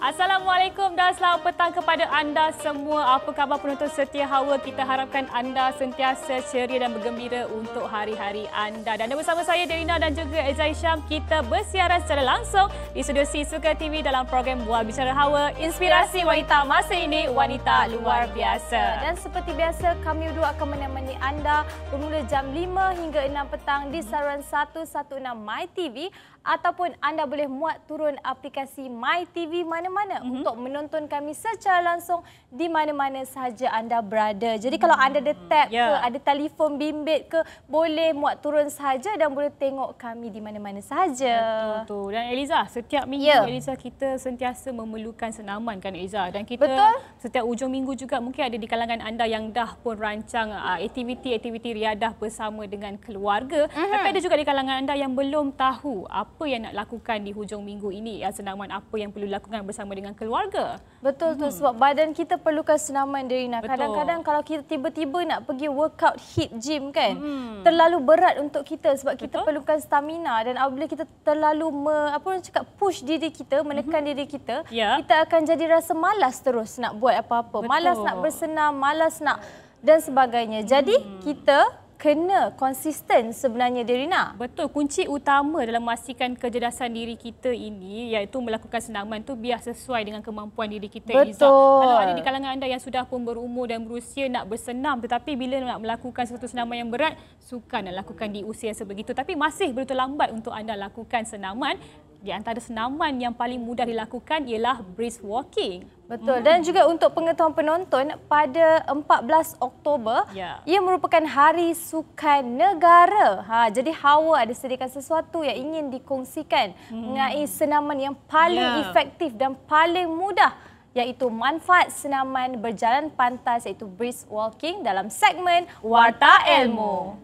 Assalamualaikum dan selamat petang kepada anda semua. Apa khabar penonton setia Hawa? Kita harapkan anda sentiasa ceria dan bergembira untuk hari-hari anda. Dan bersama saya Derina dan juga Ezai Syam, kita bersiaran secara langsung di studio C Suka TV dalam program Bual Bicara Hawa, inspirasi wanita masa ini, wanita luar biasa. Dan seperti biasa, kami berdua akan menemani anda bermula jam 5 hingga 6 petang di saluran 116 MyTV, ataupun anda boleh muat turun aplikasi MyTV mana-mana untuk menonton kami secara langsung di mana-mana sahaja anda berada. Jadi kalau anda ada tab ke, ada telefon bimbit ke, boleh muat turun sahaja dan boleh tengok kami di mana-mana sahaja. Betul. Dan Eliza, setiap minggu Eliza kita sentiasa memerlukan senaman kan Eliza? Dan kita setiap ujung minggu juga mungkin ada di kalangan anda yang dah pun rancang aktiviti-aktiviti riadah bersama dengan keluarga. Tapi ada juga di kalangan anda yang belum tahu apa yang nak lakukan di hujung minggu ini, senaman apa yang perlu lakukan bersama dengan keluarga. Betul tu, sebab badan kita perlukan senaman, Derina. Kadang-kadang kalau kita tiba-tiba nak pergi workout HIIT gym kan, terlalu berat untuk kita sebab kita perlukan stamina, dan apabila kita terlalu push diri kita, menekan diri kita, kita akan jadi rasa malas terus nak buat apa-apa. Malas nak bersenam, malas nak dan sebagainya. Jadi kita kena konsisten sebenarnya, Derina. Betul. Kunci utama dalam memastikan kecerdasan diri kita ini iaitu melakukan senaman tu biar sesuai dengan kemampuan diri kita. Betul. Kalau ada di kalangan anda yang sudah pun berumur dan berusia nak bersenam, tetapi bila nak melakukan satu senaman yang berat, sukar nak lakukan di usia sebegitu. Tapi masih begitu lambat untuk anda lakukan senaman. Di antara senaman yang paling mudah dilakukan ialah brisk walking. Betul. Dan juga untuk pengetahuan penonton, pada 14 Oktober, ia merupakan Hari Sukan Negara. Jadi Hawa ada sediakan sesuatu yang ingin dikongsikan mengenai senaman yang paling efektif dan paling mudah, iaitu manfaat senaman berjalan pantas, iaitu brisk walking, dalam segmen Warta Ilmu.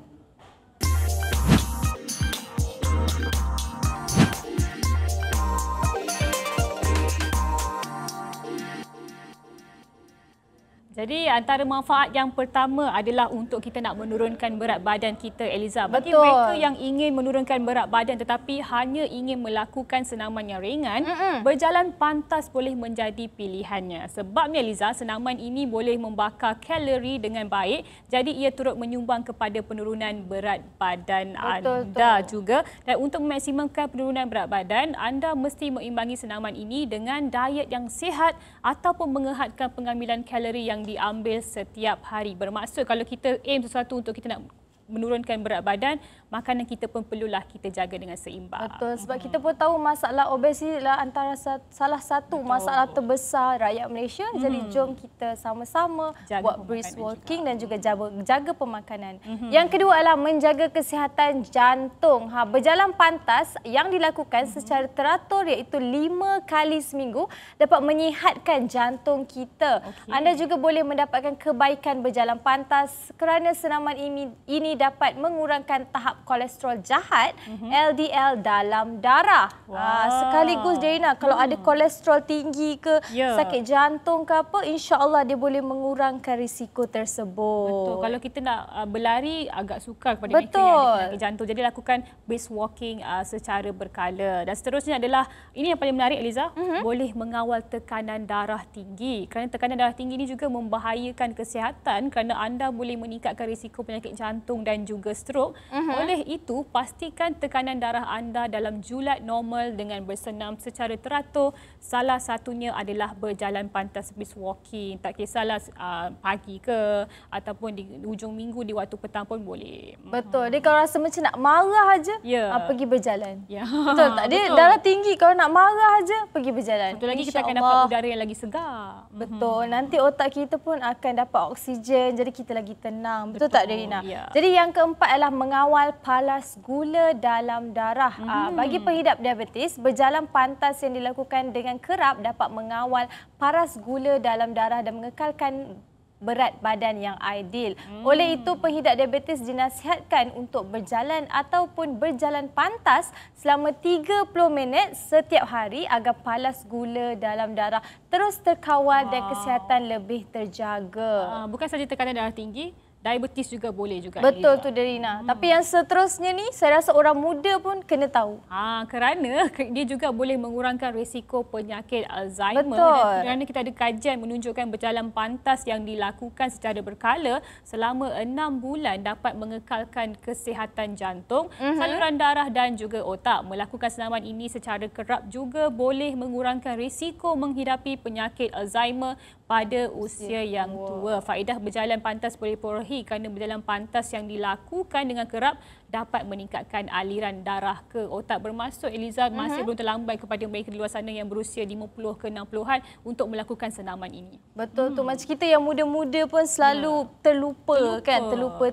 Jadi antara manfaat yang pertama adalah untuk kita nak menurunkan berat badan kita, Eliza. Bagi mereka yang ingin menurunkan berat badan tetapi hanya ingin melakukan senaman yang ringan, berjalan pantas boleh menjadi pilihannya. Sebabnya, Eliza, senaman ini boleh membakar kalori dengan baik. Jadi ia turut menyumbang kepada penurunan berat badan anda juga. Dan untuk memaksimumkan penurunan berat badan, anda mesti mengimbangi senaman ini dengan diet yang sihat ataupun mengehatkan pengambilan kalori yang diambil setiap hari. Bermaksud kalau kita aim sesuatu untuk kita nak menurunkan berat badan, makanan kita pun perlulah kita jaga dengan seimbang. Betul, sebab kita pun tahu masalah obesitas adalah antara salah satu masalah terbesar rakyat Malaysia. Jadi jom kita sama-sama buat brisk walking dan juga jaga pemakanan. Yang kedua adalah menjaga kesihatan jantung. Berjalan pantas yang dilakukan secara teratur, iaitu 5 kali seminggu, dapat menyihatkan jantung kita. Anda juga boleh mendapatkan kebaikan berjalan pantas kerana senaman ini dapat mengurangkan tahap kolesterol jahat LDL dalam darah. Sekaligus, Derina, kalau ada kolesterol tinggi ke, sakit jantung ke apa, insya-Allah dia boleh mengurangkan risiko tersebut. Betul. Kalau kita nak berlari, agak sukar kepada mereka yang ada penyakit jantung. Jadi lakukan brisk walking secara berkala. Dan seterusnya adalah, ini yang paling menarik, Eliza, boleh mengawal tekanan darah tinggi. Kerana tekanan darah tinggi ini juga membahayakan kesihatan kerana anda boleh meningkatkan risiko penyakit jantung dan juga stroke. Oleh itu, pastikan tekanan darah anda dalam julat normal dengan bersenam secara teratur. Salah satunya adalah berjalan pantas, brisk walking. Tak kisahlah pagi ke ataupun di hujung minggu, di waktu petang pun boleh. Betul. Dia kalau rasa macam nak marah aja, pergi berjalan. Betul tak? Dia darah tinggi, kalau nak marah aja, pergi berjalan. Betul lagi, kita akan dapat udara yang lagi segar. Betul. Nanti otak kita pun akan dapat oksigen, jadi kita lagi tenang. Betul tak, Derina? Jadi yang keempat adalah mengawal palas gula dalam darah. Bagi pengidap diabetes, berjalan pantas yang dilakukan dengan kerap dapat mengawal paras gula dalam darah dan mengekalkan berat badan yang ideal. Oleh itu, pengidap diabetes dinasihatkan untuk berjalan ataupun berjalan pantas selama 30 minit setiap hari agar palas gula dalam darah terus terkawal dan kesihatan lebih terjaga. Bukan saja tekanan darah tinggi, diabetes juga boleh juga. Betul tu Derina. Tapi yang seterusnya ni saya rasa orang muda pun kena tahu. Kerana dia juga boleh mengurangkan risiko penyakit Alzheimer. Betul. Kerana kita ada kajian menunjukkan berjalan pantas yang dilakukan secara berkala selama 6 bulan dapat mengekalkan kesihatan jantung, saluran darah dan juga otak. Melakukan senaman ini secara kerap juga boleh mengurangkan risiko menghidapi penyakit Alzheimer pada usia yang tua. Faedah berjalan pantas boleh diperolehi kerana berjalan pantas yang dilakukan dengan kerap dapat meningkatkan aliran darah ke otak. Bermaksud Eliza masih belum terlambat kepada mereka di luar sana yang berusia 50 ke 60-an untuk melakukan senaman ini. Betul tu. Macam kita yang muda-muda pun selalu terlupa kan. Terlupa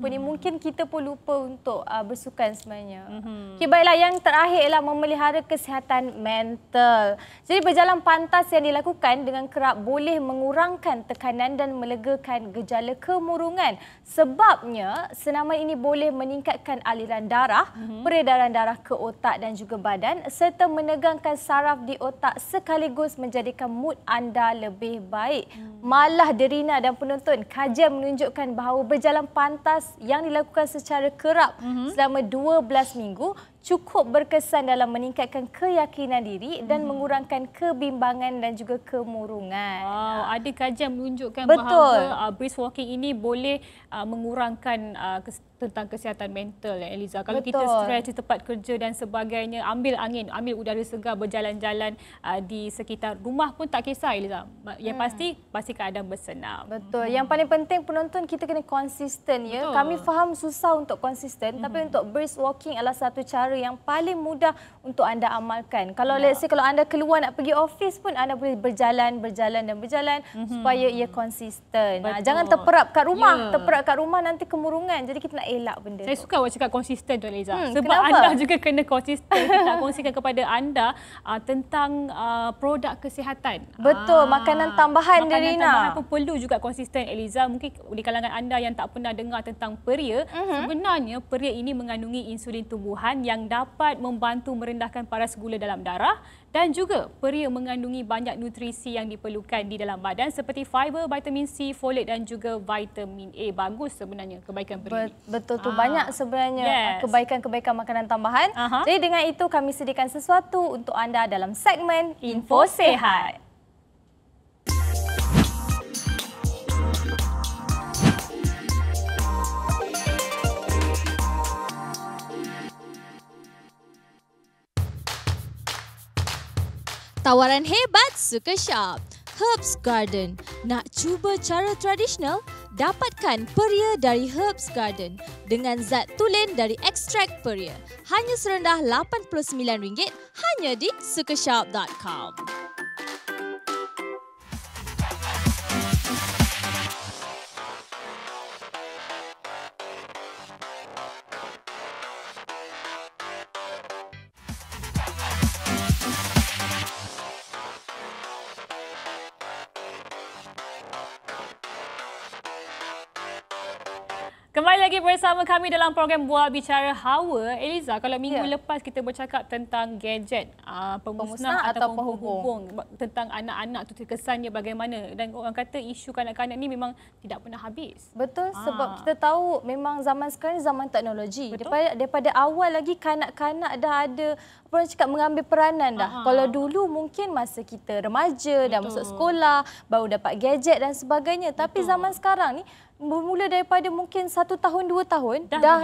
ni. Mungkin kita pun lupa untuk bersukan sebenarnya. Okay, baiklah, yang terakhir ialah memelihara kesihatan mental. Jadi berjalan pantas yang dilakukan dengan kerap boleh mengurangkan tekanan dan melegakan gejala kemurungan. Sebabnya senaman ini boleh meningkatkan aliran darah, peredaran darah ke otak dan juga badan serta menegangkan saraf di otak sekaligus menjadikan mood anda lebih baik. Malah Derina dan penonton, kajian menunjukkan bahawa berjalan pantas yang dilakukan secara kerap selama 12 minggu cukup berkesan dalam meningkatkan keyakinan diri dan mengurangkan kebimbangan dan juga kemurungan. Ada kajian menunjukkan bahawa brisk walking ini boleh mengurangkan tentang kesihatan mental, Eliza. Kalau kita stres di tempat kerja dan sebagainya, ambil angin, ambil udara segar, berjalan-jalan di sekitar rumah pun tak kisah, Eliza. Yang pasti keadaan bersenam. Betul. Yang paling penting penonton, kita kena konsisten ya. Kami faham susah untuk konsisten, tapi untuk brisk walking adalah satu cara yang paling mudah untuk anda amalkan. Kalau let's say kalau anda keluar nak pergi office pun anda boleh berjalan supaya ia konsisten. Jangan terperap kat rumah. Terperap kat rumah nanti kemurungan. Jadi kita nak elak benda. Saya suka awak cakap konsisten tu, Eliza. Sebab kenapa? anda juga kena konsisten. Kita kongsikan kepada anda tentang produk kesihatan. Betul, makanan tambahan, Derina. Makanan tambahan pun perlu juga konsisten, Eliza. Mungkin di kalangan anda yang tak pernah dengar tentang peria, sebenarnya peria ini mengandungi insulin tumbuhan yang dapat membantu merendahkan paras gula dalam darah, dan juga peria mengandungi banyak nutrisi yang diperlukan di dalam badan seperti fiber, vitamin C, folat dan juga vitamin A. Bagus sebenarnya kebaikan peria. Betul tu, banyak sebenarnya kebaikan-kebaikan makanan tambahan. Jadi dengan itu kami sediakan sesuatu untuk anda dalam segmen Info Sihat. Tawaran hebat Suka Shop. Herbs Garden. Nak cuba cara tradisional? Dapatkan peria dari Herbs Garden dengan zat tulen dari ekstrak peria. Hanya serendah RM89 hanya di sukashop.com. Kembali lagi bersama kami dalam program Buat Bicara Hawa. Eliza, kalau minggu lepas kita bercakap tentang gadget, pemusnah atau penghubung, tentang anak-anak tu kesannya bagaimana, dan orang kata isu kanak-kanak ni memang tidak pernah habis. Betul, sebab kita tahu memang zaman sekarang ni zaman teknologi. Daripada awal lagi kanak-kanak dah ada orang cakap mengambil peranan dah. Kalau dulu mungkin masa kita remaja, dah masuk sekolah, baru dapat gadget dan sebagainya. Tapi zaman sekarang ni bermula daripada mungkin 1 tahun, 2 tahun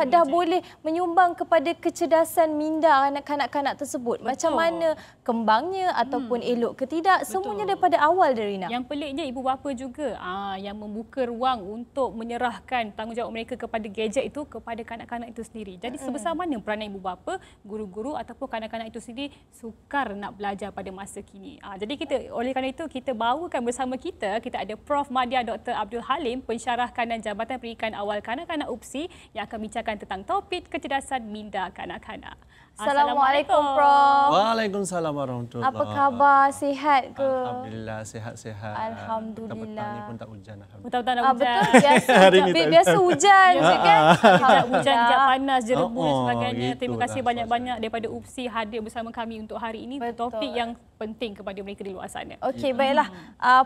dah boleh menyumbang kepada kecerdasan minda kanak-kanak tersebut. Macam mana kembangnya ataupun elok ke tidak, semuanya daripada awal, Derina. Yang peliknya ibu bapa juga yang membuka ruang untuk menyerahkan tanggungjawab mereka kepada gadget itu kepada kanak-kanak itu sendiri. Jadi sebesar mana peranan ibu bapa, guru-guru ataupun kanak-kanak itu sendiri sukar nak belajar pada masa kini. Jadi oleh kerana itu kita bawakan bersama kita ada Prof Madya Dr. Abdul Halim, pensyarah dan Jabatan Pendidikan Awal Kanak-kanak UPSI yang akan bincangkan tentang topik kecerdasan minda kanak-kanak. Assalamualaikum, Prof. Waalaikumsalam warahmatullahi. Apa khabar? Sihat ke? Alhamdulillah, sihat-sihat. Alhamdulillah. Petang ni pun tak hujan. Betul-betul tak hujan. Betul, biasa hujan kan? Hujan, panas, jerebus dan sebagainya. Terima kasih banyak-banyak daripada UPSI hadir bersama kami untuk hari ini. Topik yang penting kepada mereka di luar sana. Okey, baiklah.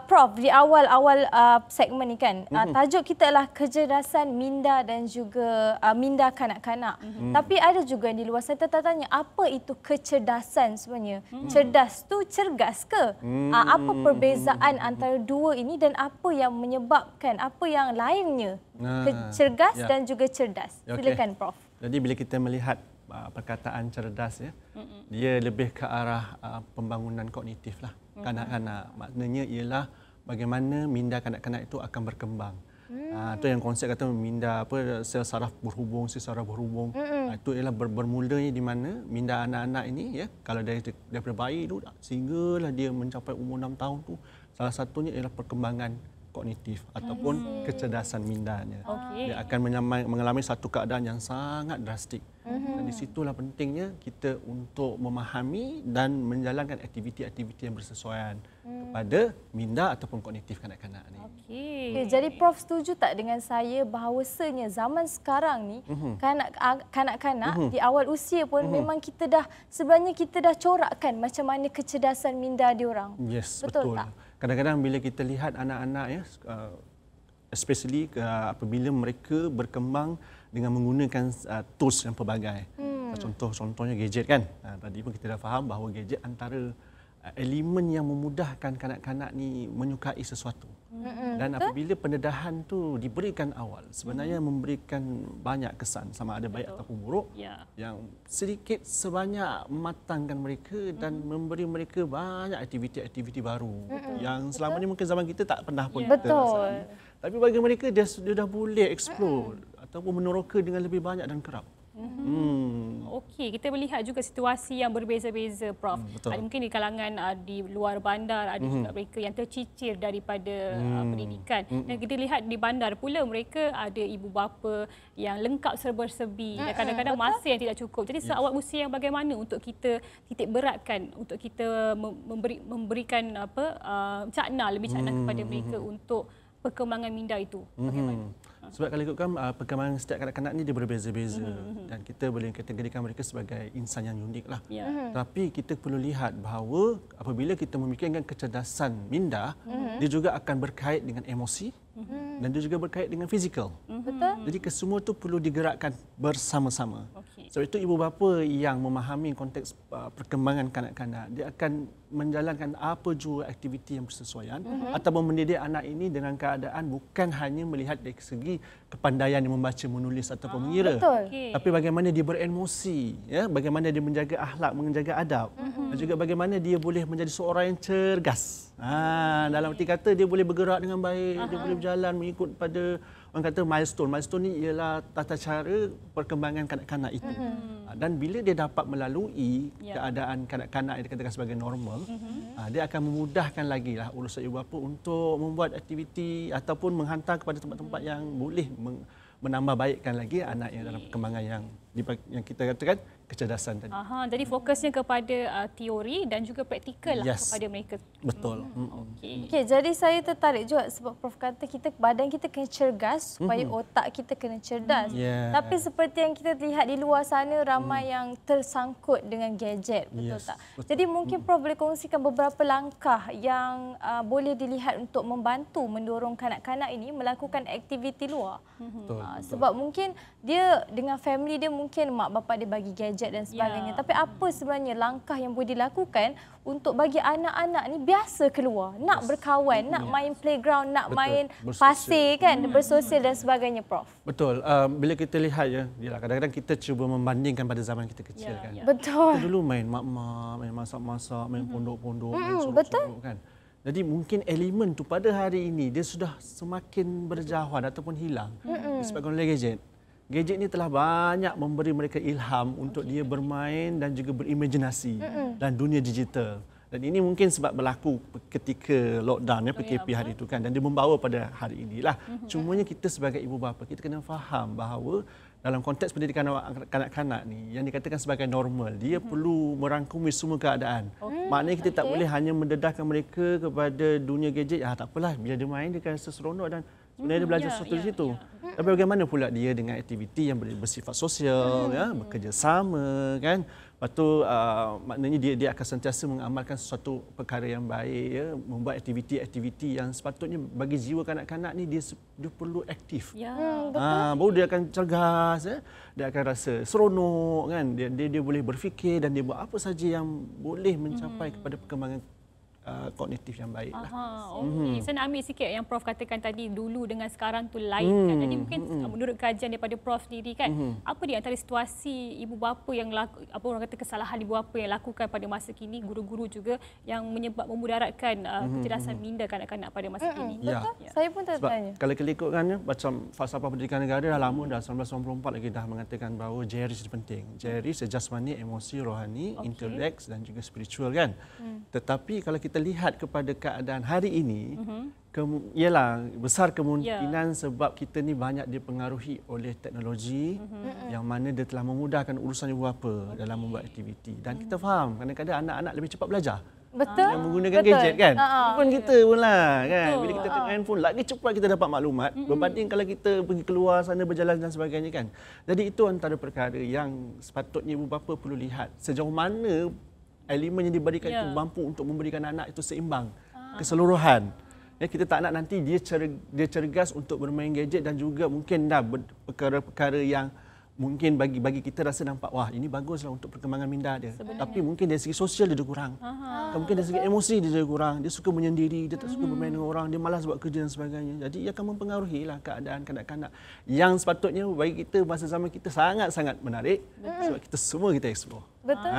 Prof, di awal-awal segmen ni kan, tajuk kita adalah kecerdasan minda dan juga minda kanak-kanak. Tapi ada juga di luar sana tanya apa itu kecerdasan sebenarnya? Cerdas tu cergas ke? Apa perbezaan antara dua ini dan apa yang menyebabkan, apa yang lainnya? Cergas dan juga cerdas. Silakan Prof. Jadi bila kita melihat perkataan cerdas ya, dia lebih ke arah pembangunan kognitif lah kanak-kanak. Maknanya ialah bagaimana minda kanak-kanak itu akan berkembang. Itu yang konsep kata minda sel saraf berhubung, sel saraf berhubung. Itu ialah bermulanya di mana minda anak-anak ini ya, kalau daripada bayi itu sehinggalah dia mencapai umur 6 tahun tu, salah satunya ialah perkembangan kognitif ataupun kecerdasan mindanya. Dia akan mengalami satu keadaan yang sangat drastik. Dan di situlah pentingnya kita untuk memahami dan menjalankan aktiviti-aktiviti yang bersesuaian kepada minda ataupun kognitif kanak-kanak ni. Okay, jadi Prof setuju tak dengan saya bahawasanya zaman sekarang ni kanak-kanak di awal usia pun memang sebenarnya kita dah corakkan macam mana kecerdasan minda diorang. Yes, betul betul. Tak? Kadang-kadang bila kita lihat anak-anak ya, especially apabila mereka berkembang dengan menggunakan tools yang pelbagai. Contohnya gadget kan. Tadi pun kita dah faham bahawa gadget antara elemen yang memudahkan kanak-kanak ni menyukai sesuatu. Dan apabila pendedahan tu diberikan awal, sebenarnya memberikan banyak kesan sama ada baik ataupun buruk, yang sedikit sebanyak mematangkan mereka dan memberi mereka banyak aktiviti-aktiviti baru yang selama ni mungkin zaman kita tak pernah pun kita rasa. Tapi bagi mereka dia dah boleh explore ataupun meneroka dengan lebih banyak dan kerap. Okey, kita melihat juga situasi yang berbeza-beza, Prof. Ada mungkin di kalangan di luar bandar, ada juga mereka yang tercicir daripada pendidikan. Dan kita lihat di bandar pula mereka ada ibu bapa yang lengkap serba-serbi dan kadang-kadang masa yang tidak cukup. Jadi seawal usia yang bagaimana untuk kita titik beratkan, untuk kita memberikan cakna lebih cakna kepada mereka untuk perkembangan minda itu. Bagaimana? Sebab kalau ikutkan perkembangan setiap kanak-kanak ni dia berbeza-beza dan kita boleh kategorikan mereka sebagai insan yang unik lah. Tapi kita perlu lihat bahawa apabila kita memikirkan kecerdasan minda, dia juga akan berkait dengan emosi dan dia juga berkait dengan fizikal. Jadi kesemua itu perlu digerakkan bersama-sama. Sebab itu ibu bapa yang memahami konteks perkembangan kanak-kanak, dia akan menjalankan apa jua aktiviti yang bersesuaian ataupun mendidik anak ini dengan keadaan bukan hanya melihat dari segi kepandaian yang membaca, menulis ataupun mengira. Tapi bagaimana dia beremosi, ya, bagaimana dia menjaga akhlak, menjaga adab dan juga bagaimana dia boleh menjadi seorang yang cergas. Dalam arti kata dia boleh bergerak dengan baik, dia boleh berjalan mengikut pada orang kata milestone. Milestone ni ialah tata cara perkembangan kanak-kanak itu. Dan bila dia dapat melalui keadaan kanak-kanak yang dikatakan sebagai normal, dia akan memudahkan lagi lah urusan ibu bapa untuk membuat aktiviti ataupun menghantar kepada tempat-tempat yang boleh menambah baikkan lagi anak yang dalam perkembangan yang kita katakan kecerdasan tadi. Jadi fokusnya kepada teori dan juga praktikal lah kepada mereka. Betul. Okey, jadi saya tertarik juga sebab Prof kata badan kita kena cergas supaya otak kita kena cerdas. Tapi seperti yang kita lihat di luar sana ramai yang tersangkut dengan gadget, betul tak? Jadi mungkin Prof boleh kongsikan beberapa langkah yang boleh dilihat untuk membantu mendorong kanak-kanak ini melakukan aktiviti luar. Sebab mungkin dia dengan family dia mungkin mak bapak dia bagi gadget dan sebagainya. Tapi apa sebenarnya langkah yang boleh dilakukan untuk bagi anak-anak ni biasa keluar, nak berkawan, nak main playground, nak main pasir kan, bersosial dan sebagainya, Prof? Betul. Bila kita lihat kadang-kadang kita cuba membandingkan pada zaman kita kecil kan. Betul. Kita dulu main mak-mak, main masak-masak, main pondok-pondok, main sorok-sorok kan. Jadi mungkin elemen tu pada hari ini dia sudah semakin berjauhan ataupun hilang disebabkan oleh gadget. Gadget ni telah banyak memberi mereka ilham untuk dia bermain dan juga berimajinasi dalam dunia digital. Dan ini mungkin sebab berlaku ketika lockdown PKP hari itu kan, dan dia membawa pada hari inilah. Cumanya kita sebagai ibu bapa kita kena faham bahawa dalam konteks pendidikan kanak-kanak ni yang dikatakan sebagai normal, dia perlu merangkumi semua keadaan. Maknanya kita tak boleh hanya mendedahkan mereka kepada dunia gadget. Tak apalah, bila dia main dia akan rasa seronok dan Sebenarnya dia belajar sesuatu di situ. Tapi bagaimana pula dia dengan aktiviti yang bersifat sosial, bekerjasama, kan? Lepas tu maknanya dia akan sentiasa mengamalkan sesuatu perkara yang baik, membuat aktiviti-aktiviti yang sepatutnya bagi jiwa kanak-kanak ni dia perlu aktif. Baru dia akan cergas, dia akan rasa seronok, kan? Dia boleh berfikir dan dia buat apa saja yang boleh mencapai kepada perkembangan kognitif yang baik lah. Okay. Saya nak ambil sikit yang Prof katakan tadi, dulu dengan sekarang tu lain kan. Jadi mungkin menurut kajian daripada Prof sendiri kan, apa di antara situasi ibu bapa yang apa orang kata kesalahan ibu bapa yang lakukan pada masa kini, guru-guru juga yang memudaratkan kecerdasan minda kanak-kanak pada masa kini. Betul. Saya pun tertanya. Kalau kita ikutkan macam falsafah pendidikan negara dah lama, dah 1994 lagi dah mengatakan bahawa JERIS penting. JERIS jasmani, emosi, rohani, intelek dan juga spiritual, kan. Tetapi kalau kita lihat kepada keadaan hari ini, ialah besar kemungkinan sebab kita ni banyak dipengaruhi oleh teknologi yang mana dia telah memudahkan urusan ibu bapa dalam membuat aktiviti. Dan kita faham kadang-kadang anak-anak lebih cepat belajar. Betul. Yang menggunakan gadget, kan. Pun kita pun lah, kan. Bila kita tengok handphone, lagi cepat kita dapat maklumat berbanding kalau kita pergi keluar sana berjalan dan sebagainya, kan. Jadi itu antara perkara yang sepatutnya ibu bapa perlu lihat sejauh mana elemen yang diberikan itu mampu untuk memberikan anak itu seimbang, keseluruhan. Ya, kita tak nak nanti dia cergas untuk bermain gadget dan juga mungkin dah perkara-perkara yang mungkin bagi kita rasa nampak wah ini baguslah untuk perkembangan minda dia. Tapi mungkin dari segi sosial dia kurang. Mungkin dari segi emosi dia kurang. Dia suka menyendiri, dia tak suka bermain dengan orang, dia malas buat kerja dan sebagainya. Jadi ia akan mempengaruhilah keadaan kanak-kanak yang sepatutnya bagi kita masa zaman kita sangat-sangat menarik sebab kita semua kita explore. Betul.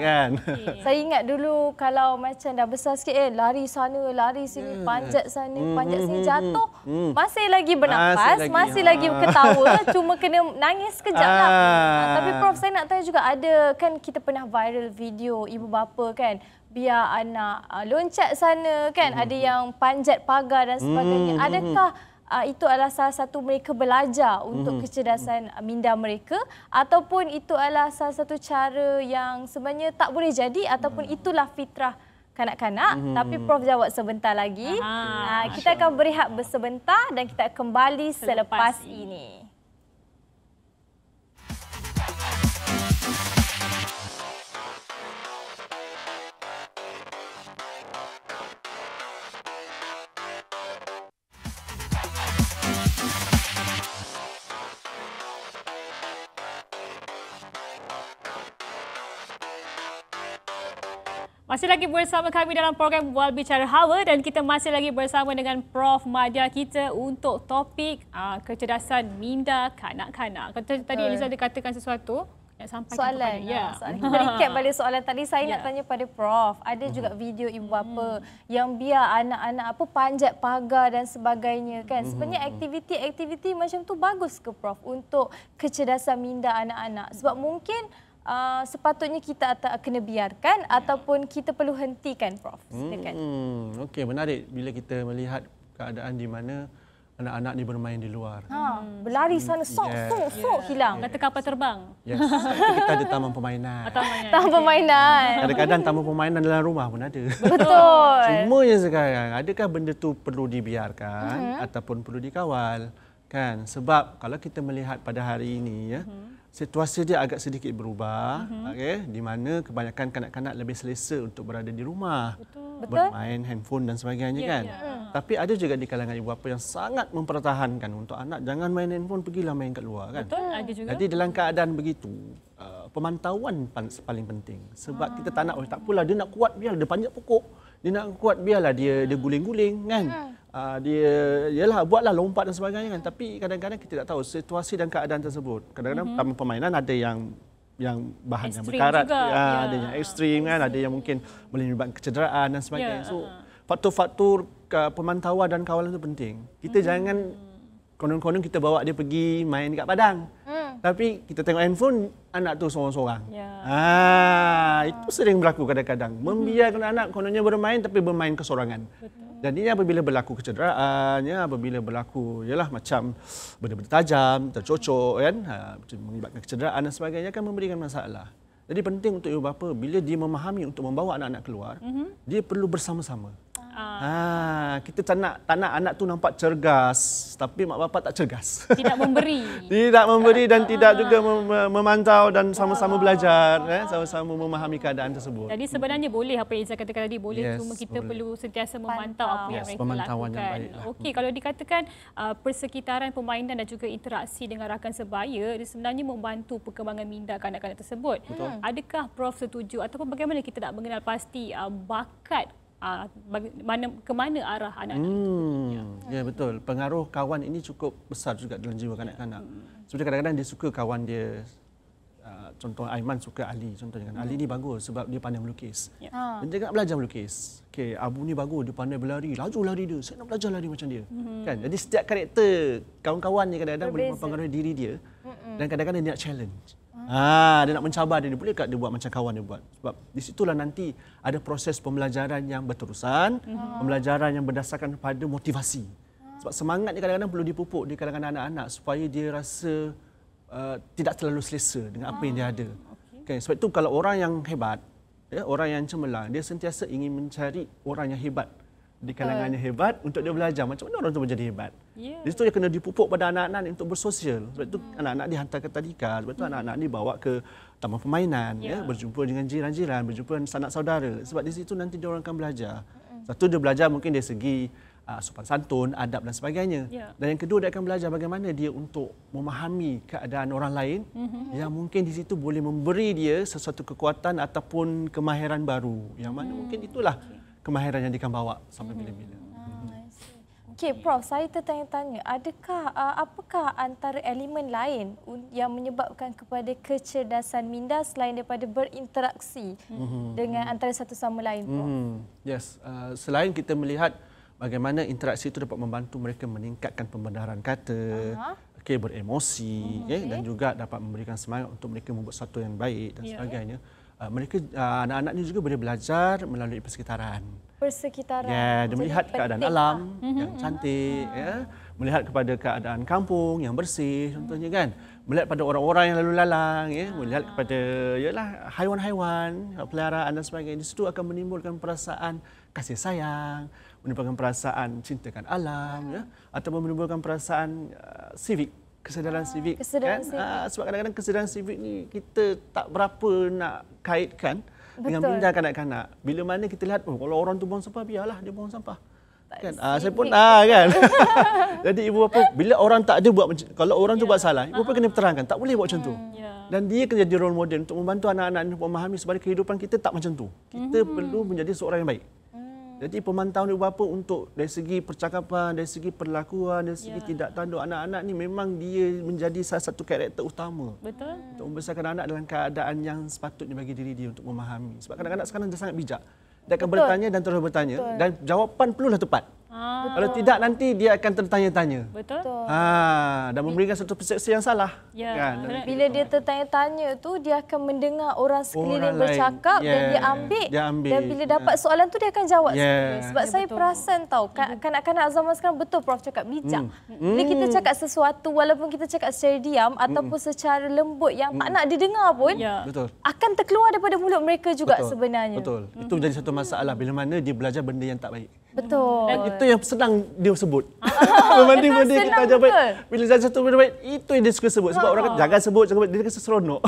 Kan. Saya ingat dulu kalau macam dah besar sikit, lari sana, lari sini, panjat sana, panjat sini, jatuh. Masih lagi bernafas, masih lagi ketawa, cuma kena nangis sekejap lah. Tapi Prof, saya nak tanya juga, ada kan kita pernah viral video ibu bapa kan, biar anak loncat sana kan, ada yang panjat pagar dan sebagainya. Adakah itu adalah salah satu mereka belajar untuk kecerdasan minda mereka, ataupun itu adalah salah satu cara yang sebenarnya tak boleh jadi, ataupun itulah fitrah kanak-kanak? Tapi Prof jawab sebentar lagi. Kita akan berehat sebentar dan kita kembali selepas ini. Masih lagi bersama kami dalam program Bual Bicara Hawa dan kita masih lagi bersama dengan Prof Madya kita untuk topik kecerdasan minda kanak-kanak. Tadi Eliza ada katakan sesuatu yang sampaikan soalan. kepada Kita recap balik soalan tadi. Saya nak tanya pada Prof. Ada juga video ibu bapa yang biar anak-anak panjat pagar dan sebagainya kan. Sebenarnya aktiviti-aktiviti macam tu bagus ke Prof untuk kecerdasan minda anak-anak? Sebab mungkin sepatutnya kita kena biarkan ataupun kita perlu hentikan, Prof. Silakan. Okey, menarik bila kita melihat keadaan di mana anak-anak ni bermain di luar. Berlari sana, sok hilang. Kata kapal terbang. Yes. Kita ada taman permainan. Taman permainan. Kadang-kadang taman permainan dalam rumah pun ada. Betul. Cumanya sekarang, adakah benda tu perlu dibiarkan ataupun perlu dikawal? Kan? Sebab kalau kita melihat pada hari ini, ya, situasi dia agak sedikit berubah, di mana kebanyakan kanak-kanak lebih selesa untuk berada di rumah, bermain handphone dan sebagainya, kan. Tapi ada juga di kalangan ibu bapa yang sangat mempertahankan untuk anak jangan main handphone, pergilah main kat luar, kan. Betul, ada juga. Jadi dalam keadaan begitu, pemantauan paling penting. Sebab kita tak nak, tak apalah dia nak kuat biarlah dia panjat pokok, dia nak kuat biarlah dia guling-guling, kan. Dia buatlah lompat dan sebagainya, kan. Tapi kadang-kadang kita tak tahu situasi dan keadaan tersebut. Kadang-kadang taman permainan ada yang bahan yang berkarat, ada yang ekstrim, kan, ada yang mungkin boleh menyebabkan kecederaan dan sebagainya. So faktor-faktor pemantauan dan kawalan itu penting. Kita jangan konon-konon kita bawa dia pergi main dekat padang. Tapi kita tengok handphone, anak tu seorang-seorang. Itu sering berlaku kadang-kadang. Membiarkan anak kononnya bermain tapi bermain kesorangan. Jadi apabila berlaku kecederaan, apabila berlaku macam benda-benda tajam, tercocok, kan, mengibatkan kecederaan dan sebagainya, akan memberikan masalah. Jadi penting untuk ibu bapa bila dia memahami untuk membawa anak-anak keluar, dia perlu bersama-sama. Kita tak nak anak tu nampak cergas, tapi mak bapak tak cergas. Tidak memberi. Tidak memberi dan tidak juga memantau dan sama-sama belajar, sama-sama memahami keadaan tersebut. Jadi sebenarnya boleh apa yang saya katakan tadi, boleh, cuma kita boleh. perlu sentiasa memantau apa yang mereka pemantauan lakukan. yang baik lah. Okey, kalau dikatakan persekitaran permainan dan juga interaksi dengan rakan sebaya, dia sebenarnya membantu perkembangan minda kanak-kanak tersebut. Betul. Adakah Prof setuju ataupun bagaimana kita nak mengenal pasti bakat ke mana arah anak-anak itu? Ya betul. Pengaruh kawan ini cukup besar juga dalam jiwa kanak-kanak. Seperti kadang-kadang dia suka kawan dia, contoh Aiman suka Ali, contohnya kan. Ali ni bagus sebab dia pandai melukis. Dan dia nak belajar melukis. Okey, Abu ni bagus, dia pandai berlari, laju lari dia. Saya nak belajar lari macam dia. Kan? Jadi setiap karakter kawan-kawan ni kadang-kadang boleh mempengaruhi diri dia. Dan kadang-kadang dia nak challenge. Dia nak mencabar dia. Bolehkah dia buat macam kawan dia buat? Sebab di situlah nanti ada proses pembelajaran yang berterusan, pembelajaran yang berdasarkan pada motivasi. Sebab semangat ni kadang-kadang perlu dipupuk di kalangan anak-anak supaya dia rasa tidak terlalu selesa dengan apa yang dia ada. Okay. Sebab itu kalau orang yang hebat, orang yang cemerlang, dia sentiasa ingin mencari orang yang hebat di kalangan yang hebat untuk dia belajar macam mana orang tu menjadi hebat. Di situ dia kena dipupuk pada anak-anak ni untuk bersosial. Sebab itu anak-anak dihantar ke tadika, sebab itu anak-anak ni bawa ke taman permainan, berjumpa dengan jiran-jiran, berjumpa dengan sanak saudara. Sebab di situ nanti dia orang akan belajar. Satu dia belajar mungkin dari segi sopan santun, adab dan sebagainya. Dan yang kedua dia akan belajar bagaimana dia untuk memahami keadaan orang lain yang mungkin di situ boleh memberi dia sesuatu kekuatan ataupun kemahiran baru. Yang mana mungkin itulah kemahiran yang dia akan bawa sampai bila-bila. Okey, Prof, saya tertanya-tanya, apakah antara elemen lain yang menyebabkan kepada kecerdasan minda selain daripada berinteraksi dengan antara satu sama lain, Prof? Yes, selain kita melihat bagaimana interaksi itu dapat membantu mereka meningkatkan pembenaran kata, beremosi, dan juga dapat memberikan semangat untuk mereka membuat sesuatu yang baik dan sebagainya. Mereka anak-anak ini juga boleh belajar melalui persekitaran. Dia melihat keadaan alam yang cantik, melihat kepada keadaan kampung yang bersih, contohnya kan. Melihat pada orang-orang yang lalu lalang, melihat kepada haiwan-haiwan, peliharaan dan sebagainya. Di situ akan menimbulkan perasaan kasih sayang, menimbulkan perasaan cintakan alam, ataupun menimbulkan perasaan civic. Kesedaran sivik kan? Sebab kadang-kadang kesedaran sivik ni kita tak berapa nak kaitkan dengan minda kanak-kanak. Bila mana kita lihat kalau orang tu buang sampah, biarlah dia buang sampah. Kan? Saya pun kan. Jadi ibu bapa bila orang tak ada buat kalau orang tu buat salah, ibu bapa kena terangkan tak boleh buat macam tu. Dan dia kena jadi role model untuk membantu anak-anak ini memahami sebenarnya kehidupan kita tak macam tu. Kita perlu menjadi seorang yang baik. Jadi pemantauan ibu bapa untuk dari segi percakapan, dari segi perlakuan, dari segi tidak tanduk anak-anak ni memang dia menjadi salah satu karakter utama. Betul. Untuk membesarkan anak dalam keadaan yang sepatutnya bagi diri dia untuk memahami. Sebab kanak-kanak sekarang dia sangat bijak. Dia akan bertanya dan terus bertanya dan jawapan perlulah tepat. Kalau tidak nanti dia akan tertanya-tanya. Betul. Dan memberikan satu persepsi yang salah. Kan? Bila dia tertanya-tanya tu dia akan mendengar orang sekeliling bercakap dan dia ambil. Dan bila dapat soalan tu dia akan jawab sendiri. Sebab saya perasan tahu kanak-kanak zaman sekarang betul Prof cakap bijak. Bila kita cakap sesuatu walaupun kita cakap secara diam ataupun secara lembut yang tak nak didengar pun akan terkeluar daripada mulut mereka juga sebenarnya. Betul. Itu menjadi satu masalah bila mana dia belajar benda yang tak baik. Betul. Dan itu yang senang dia sebut. Berbanding benda kita ajar baik. Bila dia satu benda baik, itu yang dia suka sebut. Sebab orang kata jangan sebut, dia kata seronok.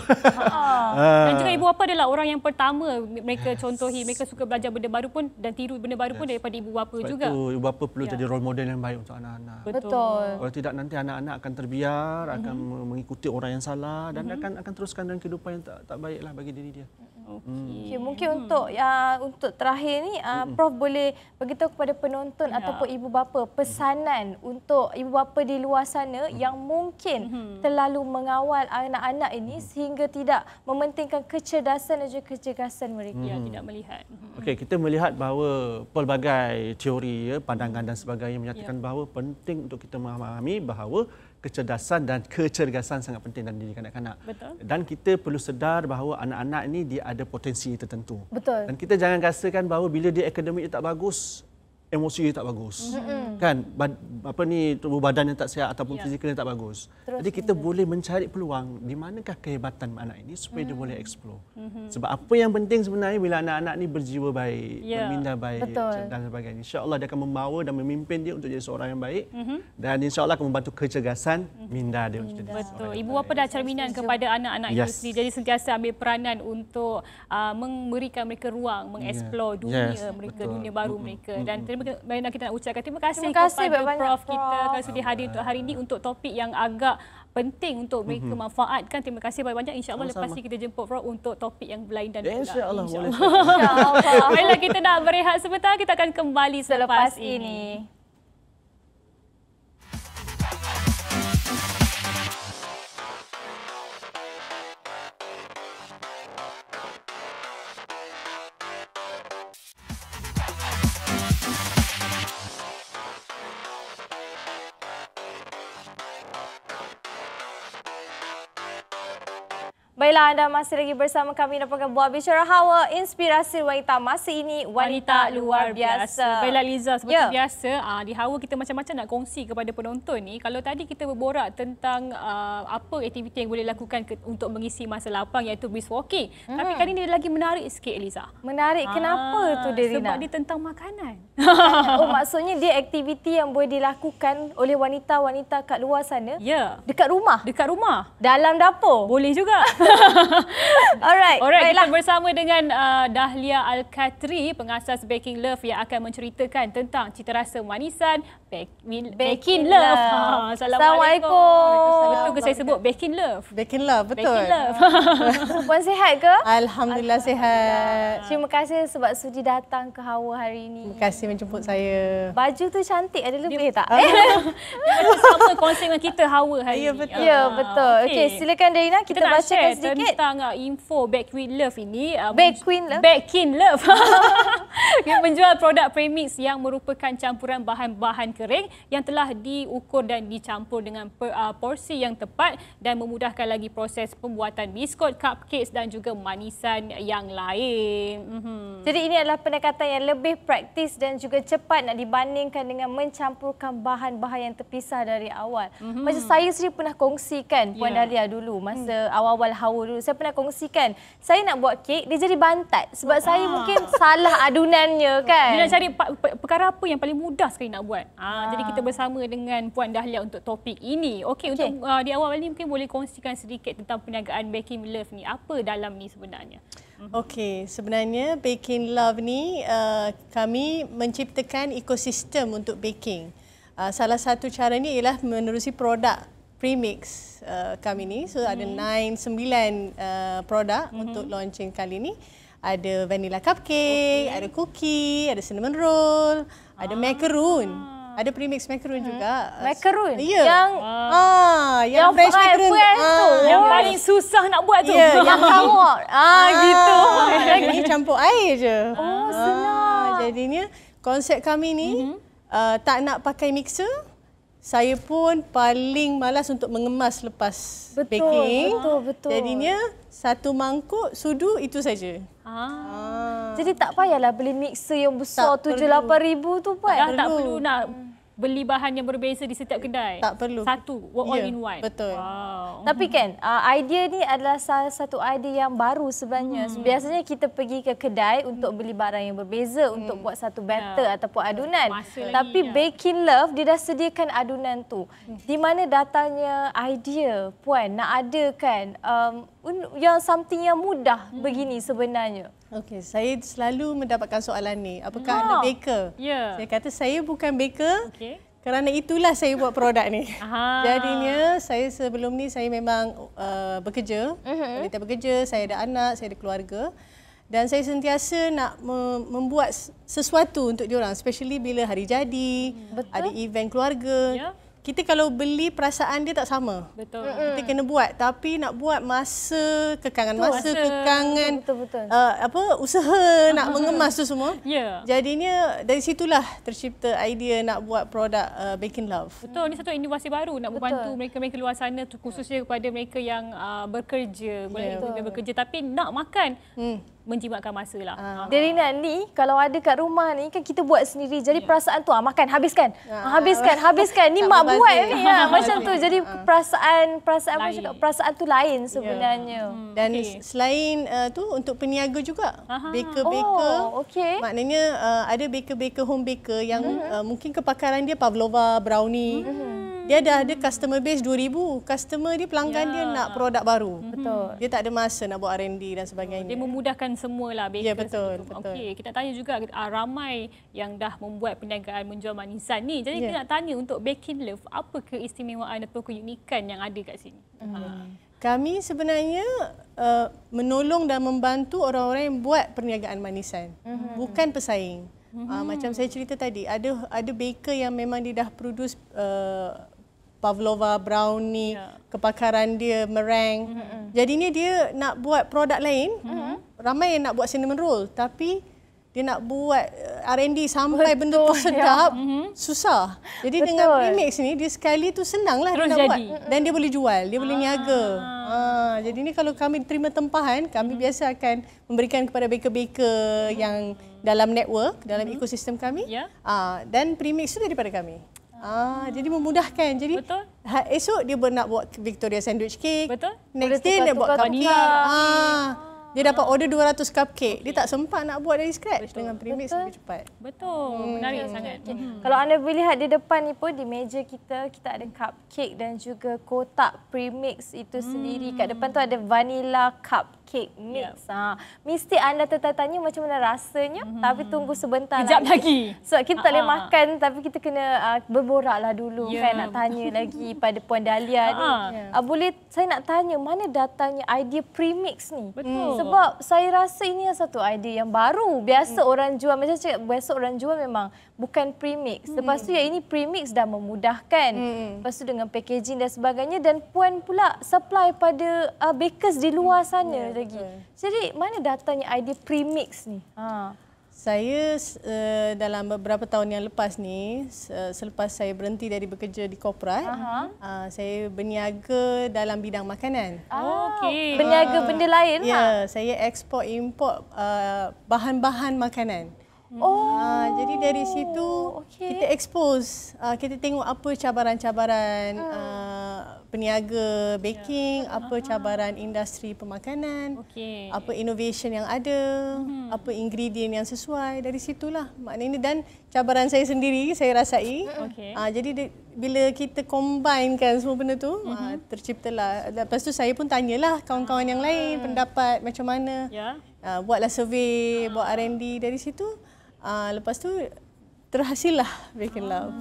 Dan juga ibu bapa adalah orang yang pertama mereka contohi, mereka suka belajar benda baru pun dan tiru benda baru pun daripada ibu bapa juga. Sebab itu ibu bapa perlu jadi role model yang baik untuk anak-anak. Betul. Kalau tidak nanti anak-anak akan terbiar, akan mengikuti orang yang salah dan akan teruskan dalam kehidupan yang tak baiklah bagi diri dia. Okay, mungkin untuk terakhir ni Prof boleh beritahu kepada penonton ataupun ibu bapa pesanan untuk ibu bapa di luar sana yang mungkin terlalu mengawal anak-anak ini sehingga tidak mementingkan kecerdasan dan juga kecergasan mereka. Tidak melihat. Okey, kita melihat bahawa pelbagai teori, pandangan dan sebagainya menyatakan bahawa penting untuk kita memahami bahawa kecerdasan dan kecergasan sangat penting dalam diri kanak-kanak. Betul. Dan kita perlu sedar bahawa anak-anak ini dia ada potensi tertentu. Betul. Dan kita jangan rasakan bahawa bila dia akademik dia tak bagus, emosi dia tak bagus. Kan? Tubuh badan yang tak sihat ataupun fizikal yang tak bagus. Jadi kita boleh mencari peluang di manakah kehebatan anak ini supaya dia boleh explore. Sebab apa yang penting sebenarnya bila anak-anak ni berjiwa baik, berminda baik dan sebagainya. InsyaAllah dia akan membawa dan memimpin dia untuk jadi seorang yang baik dan insyaAllah akan membantu kecergasan minda dia untuk jadi Betul. Ibu bapa dah cerminan kepada anak-anak itu sendiri. Jadi sentiasa ambil peranan untuk memberikan mereka ruang mengeksplor dunia mereka, dunia baru mereka. Dan Baiklah, kita nak ucapkan terima kasih kepada Prof kita kerana sudi hadir untuk hari ini untuk topik yang agak penting untuk mereka manfaatkan. Terima kasih banyak-banyak. InsyaAllah lepas ni kita jemput Prof untuk topik yang lain dan InsyaAllah boleh. Baiklah, kita nak berehat sebentar. Kita akan kembali selepas ini. Baiklah, anda masih lagi bersama kami dalam program Buat Bicara Hawa, inspirasi wanita masa ini, wanita luar biasa. Baiklah Liza, seperti biasa di Hawa kita macam-macam nak kongsi kepada penonton ni. Kalau tadi kita berborak tentang apa aktiviti yang boleh lakukan untuk mengisi masa lapang iaitu brisk walking. Tapi kali ni dia lagi menarik sikit Liza. Menarik, kenapa tu Derina? Sebab dia tentang makanan. Oh, maksudnya dia aktiviti yang boleh dilakukan oleh wanita-wanita kat luar sana? Ya. Dekat rumah? Dekat rumah. Dalam dapur? Boleh juga. Alright, kita bersama dengan Dahlia Al-Khatri, pengasas Baking Love yang akan menceritakan tentang cita rasa manisan Baking Love. Assalamualaikum. Betul ke saya sebut Baking Love? Baking Love, betul. Baking Love. Puan sihat ke? Alhamdulillah sihat. Terima kasih sebab sudi datang ke Hawa hari ini. Terima kasih menjemput saya. Baju tu cantik, ada lebih tak? Sama konsep dengan kita Hawa hari ini. Betul. Ya, betul. Okey, silakan Derina, kita bacakan share sedikit tentang info Bake with Love ini. Baking Love? Baking Love. Yang menjual produk premix yang merupakan campuran bahan-bahan kering yang telah diukur dan dicampur dengan porsi yang tepat dan memudahkan lagi proses pembuatan biskut, cupcakes dan juga manisan yang lain. Jadi ini adalah pendekatan yang lebih praktis dan juga cepat nak dibandingkan dengan mencampurkan bahan-bahan yang terpisah dari awal. Macam saya sendiri pernah kongsikan Puan Dahlia dulu masa awal-awal Hawa dulu. Saya pernah kongsikan, saya nak buat kek, dia jadi bantat sebab saya mungkin salah adunannya kan. Dia nak cari perkara apa yang paling mudah sekali nak buat. Jadi kita bersama dengan Puan Dahlia untuk topik ini. Okey, untuk di awal ni mungkin boleh kongsikan sedikit tentang perniagaan Baking Love ni. Apa dalam ni sebenarnya? Okey, sebenarnya Baking Love ni kami menciptakan ekosistem untuk baking. Salah satu caranya ialah menerusi produk premix kami ni. So ada 9 produk untuk launching kali ni. Ada vanilla cupcake, ada cookie, ada cinnamon roll, ada macaroon. Ada premix macaroon juga. Macaroon? Ya. Yang fresh macaroon. Yang paling susah nak buat tu. Ya, Yang kamut. Gitu. Ini campur air je. Oh, senang. Jadinya konsep kami ni tak nak pakai mixer. Saya pun paling malas untuk mengemas lepas baking. Betul. Jadinya satu mangkuk sudu itu saja. Jadi tak payahlah beli mixer yang besar 7-8 ribu tu Puan. Tak perlu nak beli bahan yang berbeza di setiap kedai. Tak perlu. Satu, all in one. Betul. Wow. Tapi kan, idea ni adalah salah satu idea yang baru sebenarnya. Biasanya kita pergi ke kedai untuk beli barang yang berbeza untuk buat satu batter ataupun adunan. Tapi Baking Love, dia dah sediakan adunan tu. Di mana datangnya idea, Puan, nak adakan yang something yang mudah begini sebenarnya? Okey, saya selalu mendapatkan soalan ni. Apakah anda baker? Ya. Saya kata saya bukan baker. Kerana itulah saya buat produk ni. Jadinya saya sebelum ni saya memang bekerja. Wanita bekerja, saya ada anak, saya ada keluarga. Dan saya sentiasa nak membuat sesuatu untuk diorang. Especially bila hari jadi, ada event keluarga. Kita kalau beli perasaan dia tak sama. Betul. Kita kena buat, tapi nak buat masa kekangan usaha nak mengemas tu semua. Jadinya dari situlah tercipta idea nak buat produk Baking Love. Betul, ini satu inovasi baru nak membantu mereka-mereka luar sana khususnya kepada mereka yang bekerja, boleh bekerja tapi nak makan. menjimatkan masa lah. Derina ni kalau ada kat rumah ni kan kita buat sendiri. Jadi perasaan tu makan habiskan. Habiskan. Ni mak buat ni macam tu. Jadi perasaan tu lain sebenarnya. Dan selain tu untuk peniaga juga. Baker-baker. Maknanya ada baker-baker home baker yang mungkin kepakaran dia pavlova, brownie. Dia dah ada customer base 2,000. Customer dia, pelanggan dia nak produk baru. Betul. Dia tak ada masa nak buat R&D dan sebagainya. Dia memudahkan semualah baker. Ya, betul. Okey, kita tanya juga ramai yang dah membuat perniagaan menjual manisan ni. Jadi kita nak tanya untuk Baking Love, apa keistimewaan atau keunikan yang ada kat sini? Kami sebenarnya menolong dan membantu orang-orang yang buat perniagaan manisan. Bukan pesaing. Macam saya cerita tadi, ada baker yang memang dia dah produce pavlova, brownie, kepakaran dia meringue. Jadinya dia nak buat produk lain. Ramai yang nak buat cinnamon roll, tapi dia nak buat R&D sampai benda tu sedap, susah. Jadi dengan premix ni dia sekali tu senanglah dia nak buat dan dia boleh jual, dia boleh niaga. Jadi ni kalau kami terima tempahan, kami biasa akan memberikan kepada baker-baker yang dalam network, dalam ekosistem kami. Dan premix tu daripada kami. Jadi memudahkan. Jadi esok dia nak buat Victoria sandwich cake. Next day dia buat cupcake. Dia dapat order 200 cupcake. Dia tak sempat nak buat dari scratch. Dengan premix lebih cepat. Menarik sangat. Kalau anda boleh lihat di depan ni pun, di meja kita ada cupcake dan juga kotak premix itu sendiri. Kat depan tu ada vanilla cupcake mix. Mesti anda tertanya macam mana rasanya, tapi tunggu sebentar Kejap lagi. Sebab kita tak boleh makan, tapi kita kena berboraklah dulu kan, nak tanya lagi pada Puan Dahlia ni. Saya nak tanya, mana datangnya idea premix ni? Sebab saya rasa ini satu idea yang baru. Biasa orang jual, macam cakap, biasa orang jual memang bukan premix. Lepas tu yang ini premix dah memudahkan. Lepas tu dengan packaging dan sebagainya, dan Puan pula supply pada bakers di luar sana lagi. Jadi mana datangnya idea premix ni? Saya dalam beberapa tahun yang lepas ni, selepas saya berhenti dari bekerja di korporat, saya berniaga dalam bidang makanan. Berniaga benda lain? Ya, saya ekspor import bahan-bahan makanan. Jadi dari situ kita expose, kita tengok apa cabaran-cabaran peniaga baking, apa cabaran industri pemakanan, apa innovation yang ada, apa ingredient yang sesuai. Dari situlah maknanya, dan cabaran saya sendiri saya rasai. Jadi bila kita combinekan semua benda tu, terciptalah. Lepas tu saya pun tanyalah kawan-kawan yang lain pendapat macam mana. Buatlah survey, buat R&D. Dari situ lepas tu terhasillah Baking Love.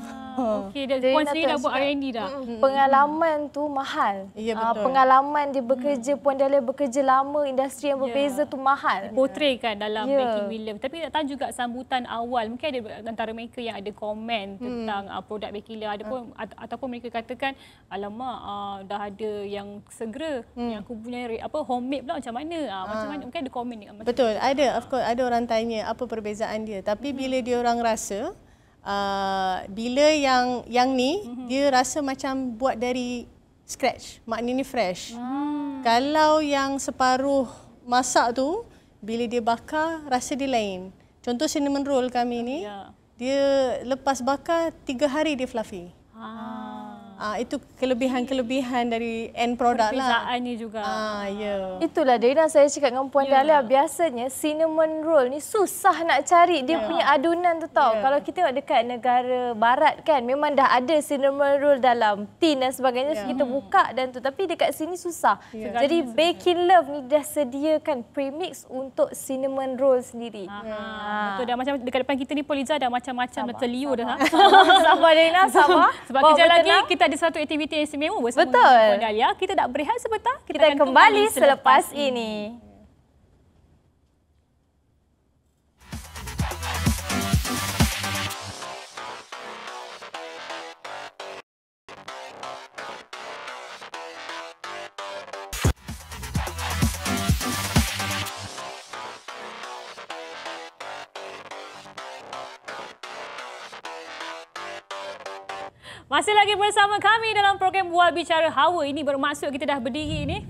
Dan Puan sendiri dah buat R&D dah? Pengalaman tu mahal. Ya, betul. Pengalaman dia bekerja, Puan Dahlia bekerja lama, industri yang berbeza tu mahal. Portraykan dalam Baking with Love. Tapi nak tahu juga sambutan awal. Mungkin ada antara mereka yang ada komen tentang produk Baking Love. Ataupun mereka katakan, alamak, dah ada yang segera. Yang aku punya homemade pula macam mana? Macam mana? Mungkin ada komen ni. Betul, ada. Of course, ada orang tanya apa perbezaan dia. Tapi bila dia orang rasa, bila yang ni dia rasa macam buat dari scratch, maknanya fresh. Kalau yang separuh masak tu, bila dia bakar rasa dia lain. Contoh cinnamon roll kami ni, dia lepas bakar 3 hari dia fluffy. Itu kelebihan-kelebihan dari end product lah. Perbezaannya juga. Itulah Dina, saya cakap dengan Puan Dahlia, biasanya cinnamon roll ni susah nak cari dia punya adunan tu tau. Kalau kita tengok dekat negara barat kan, memang dah ada cinnamon roll dalam tin dan sebagainya, so kita buka dan tu. Tapi dekat sini susah. Jadi Baking Love ni dah sediakan premix untuk cinnamon roll sendiri. Betul, dah macam dekat depan kita ni Poliza dah macam-macam dah terliur dah. Sabar Dina, sabar. Sebab kejap lagi kita ada satu aktiviti yang istimewa bersama Puan Dahlia. Kita nak berehat sebentar. Kita akan kembali selepas ini. Masih lagi bersama kami dalam program Bual Bicara Hawa. Ini bermaksud kita dah berdiri ni.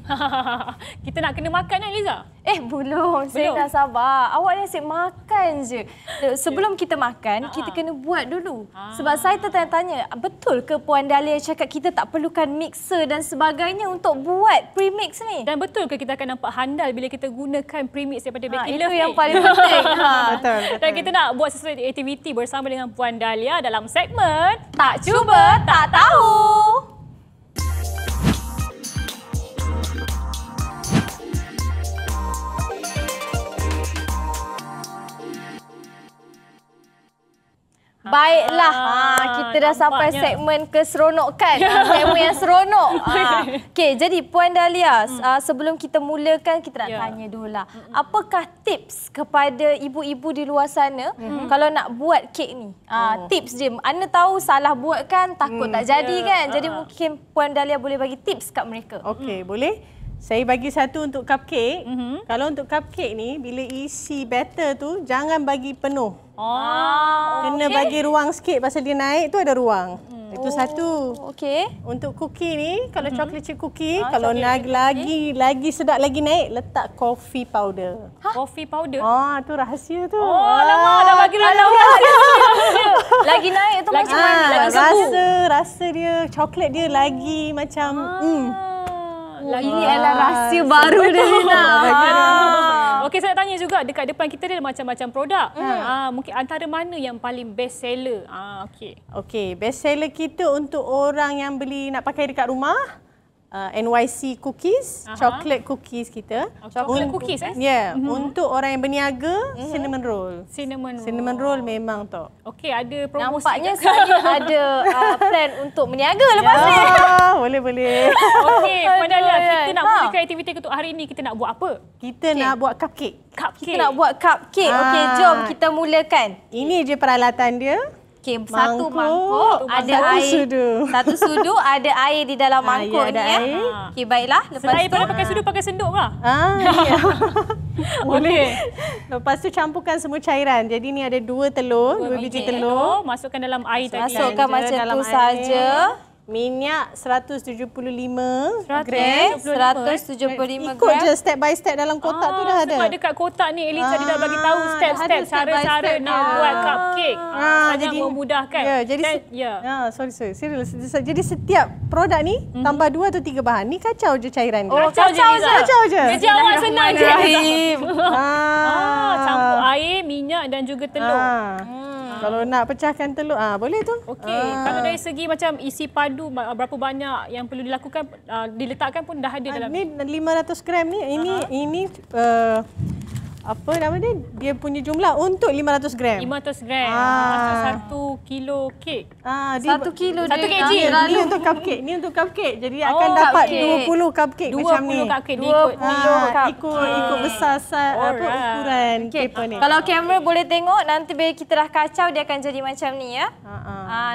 Kita nak kena makan kan, Liza? Belum. Saya dah sabar. Awak ni asyik makan je. Sebelum kita makan, kita kena buat dulu. Sebab saya tertanya-tanya, betul ke Puan Dahlia cakap kita tak perlukan mixer dan sebagainya untuk buat premix ni? Dan betul ke kita akan nampak handal bila kita gunakan premix daripada Baking Itu Love ni? yang paling penting. Betul. Dan kita nak buat sesuatu aktiviti bersama dengan Puan Dahlia dalam segmen Tak cuba, tak tahu. Baiklah, kita dah sampai nampaknya. segmen keseronokan. Segmen yang seronok. Okey, jadi Puan Dahlia, sebelum kita mulakan, kita nak tanya dulu lah. Apakah tips kepada ibu-ibu di luar sana kalau nak buat kek ni? Tips je. Anda tahu salah buat kan, takut tak jadi kan? Jadi mungkin Puan Dahlia boleh bagi tips kat mereka. Okey, boleh. Saya bagi satu untuk cupcake. Kalau untuk cupcake ni, bila isi batter tu, jangan bagi penuh. Kena bagi ruang sikit pasal dia naik tu ada ruang. Itu satu. Okey. Untuk cookie ni, kalau chocolate chip cookie, kalau nak lagi sedap lagi naik, letak coffee powder. Coffee powder. Tu rahsia tu. Alamak, dah bagi dalam Lagi naik tu macam mana? Lagi rasa dia, coklat dia lagi macam Ini adalah rahsia baru dia nak. Okey, saya nak tanya juga, dekat depan kita ada macam-macam produk. Mungkin antara mana yang paling best seller? Okey, best seller kita untuk orang yang beli nak pakai dekat rumah, NYC cookies, chocolate cookies kita. Chocolate cookies Ya, untuk orang yang berniaga, cinnamon roll. Cinnamon roll memang tu. Okey, ada promosi. Nampaknya saya ada plan untuk berniaga lepas ni. Boleh. Okey, Puan Dahlia, kita nak mulakan aktiviti untuk hari ini. Kita nak buat apa? Kita nak buat cupcake. Kita nak buat cupcake. Okey, jom kita mulakan. Ini je peralatan dia. Okey, satu mangkuk ada air. Satu sudu ada air di dalam mangkuk ni ya. Okey, baiklah. Lepas Selain tu pada pakai sudu, pakai senduk lah. Ya. Boleh. Lepas tu campurkan semua cairan. Jadi ni ada 2 telur, 2 biji telur. Masukkan dalam air tadi. masukkan macam tu saja. Minyak 175 Okey, 175 Ikut gram. je step by step dalam kotak tu dah ada. Sebab dekat kotak ni Eliza dia dah bagi tahu step-step ada step by cara-cara step nak dia. buat cupcake. Sangat jadi memudahkan. Ya, jadi sorry. Serius. Jadi setiap produk ni tambah 2 atau 3 bahan. Ni kacau je cairan dia. Kacau je. Kerja awak senang je. Campur air, minyak dan juga telur. Kalau nak pecahkan telur, boleh tu. Okey, kalau dari segi macam isi padu berapa banyak yang perlu dilakukan, diletakkan pun dah ada dalam ni 500 gram ni. Ini apa nama dia? Dia punya jumlah untuk 500 gram. 500 gram. Masuk 1 kilo kek. 1 kilo 1 dia. kg. Ni untuk cupcake. Ni untuk cupcake. Jadi akan dapat 20 cupcake macam ni. 20 cupcake 20 ikut besar ukuran paper ni. Kalau kamera boleh tengok, nanti bila kita dah kacau dia akan jadi macam ni ya.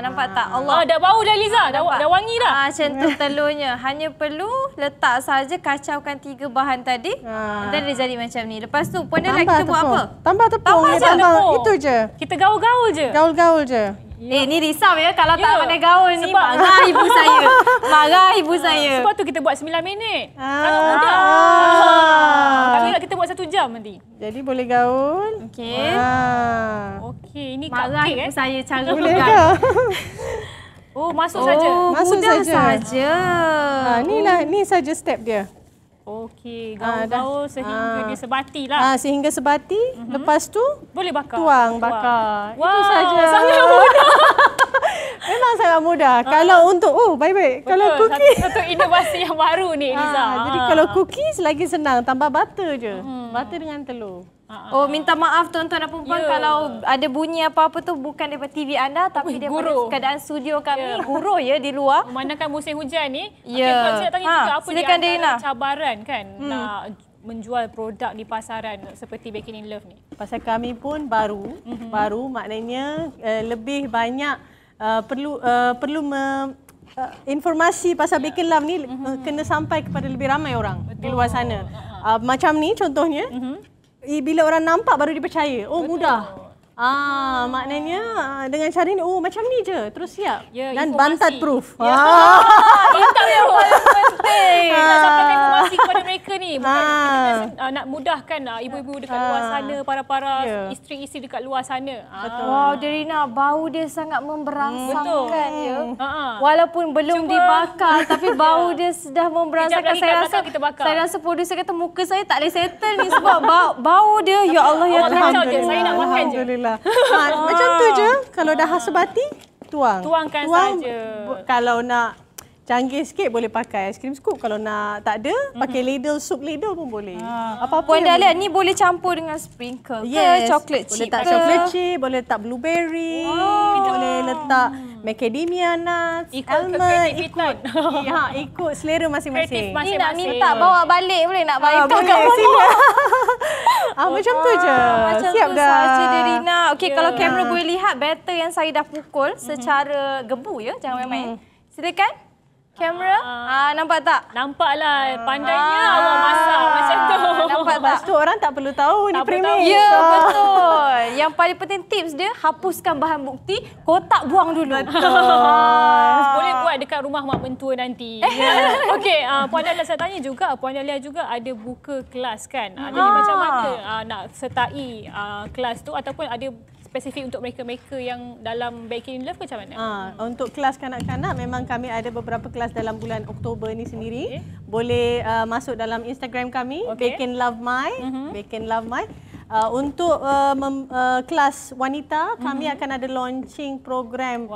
Nampak tak? Allah. Dah bau dah Liza. Dah wangi dah. Macam tu telurnya. Hanya perlu letak saja, kacaukan 3 bahan tadi. Dan dia jadi macam ni. Lepas tu Puan Dahlia kita buat apa? Tambah tepung. Itu je. Kita gaul-gaul je. Gaul-gaul je. Ni risau ya kalau tak pandai gaul ni. Marah ibu saya. Marah ibu saya. Sebab tu kita buat 9 minit. Sangat mudah. Tapi nak kita buat 1 jam nanti. Jadi boleh gaul. Okey. Okey, ini Marah cupcake ibu saya cara Boleh pegang. ke? Masuk saja. Masuk Mudah saja. saja. Ni saja step dia. Okey, gaul-gaul sehingga dia sebati lah. Sehingga sebati. Lepas tu Boleh bakar. tuang, bakar. Wow, Itu saja. sangat mudah. Memang sangat mudah. Kalau untuk baik-baik. Kalau cookie. Satu inovasi yang baru ni Eliza. Jadi kalau cookies lagi senang, tambah butter je. Butter dengan telur. Minta maaf tuan-tuan dan perempuan kalau ada bunyi apa-apa tu bukan daripada TV anda tapi daripada keadaan studio kami. Guruh ya di luar. Memandangkan musim hujan ni. Ya. Okey, saya nak tanya juga apa di silakan antara Dina. cabaran kan nak menjual produk di pasaran seperti Baking in Love ni? Pasal kami pun baru maknanya lebih banyak perlu informasi pasal Baking Love ni kena sampai kepada lebih ramai orang di luar sana. Macam ni contohnya. Bila orang nampak baru dia percaya. Mudah. Maknanya dengan cara ni, macam ni je, terus siap. Ya, dan informasi. bantat proof. Ya. Itu yang paling penting. Nak sampaikan informasi kepada mereka ni. Bukan kita nak mudahkan ibu-ibu dekat luar sana, para-para isteri-isteri dekat luar sana. Wow, Derina, bau dia sangat memberangsangkan ya. Walaupun belum Cuba. dibakar tapi bau dia sudah memberangsangkan. Kejap lagi kita bakar. Saya rasa producer kata muka saya tak boleh settle ni sebab bau dia. Ya Allah ya Tuhan. Kacau je, saya nak makan je. Alhamdulillah. Macam tu je. Kalau dah hasbati, tuang. Tuangkan saja. Kalau nak canggih sikit boleh pakai ice cream scoop. Kalau nak tak ada, pakai ladle, soup ladle pun boleh. Apa-apa Puan yang Dahlia ni boleh campur dengan sprinkle ke chocolate chip boleh tak ke? chocolate chip, boleh letak blueberry, boleh letak macadamia nuts, almond, ikut selera masing-masing. Kreatif Ni nak masing-masing. minta bawa balik boleh nak bayar boleh, sila. Macam tu je. Macam Siap tu dah. saja Derina. Okey, kalau kamera boleh lihat batter yang saya dah pukul secara gebu ya, jangan main-main. Silakan. Kamera. Nampak tak? Nampaklah pandainya awak masak macam tu. Nampak tak? Lepas tu orang tak perlu tahu ni Tak perlu premix. tahu. Ya, betul. Yang paling penting tips dia, hapuskan bahan bukti, kotak buang dulu. Boleh buat dekat rumah mak mentua nanti. Okey, Puan Dahlia saya tanya juga, Puan Dahlia juga ada buka kelas kan? Jadi macam mana nak sertai kelas tu ataupun ada spesifik untuk mereka-mereka yang dalam Baking in Love ke macam mana? Untuk kelas kanak-kanak memang kami ada beberapa kelas dalam bulan Oktober ni sendiri. Boleh masuk dalam Instagram kami, Baking Love My, Baking Love My. Untuk kelas wanita, kami akan ada launching program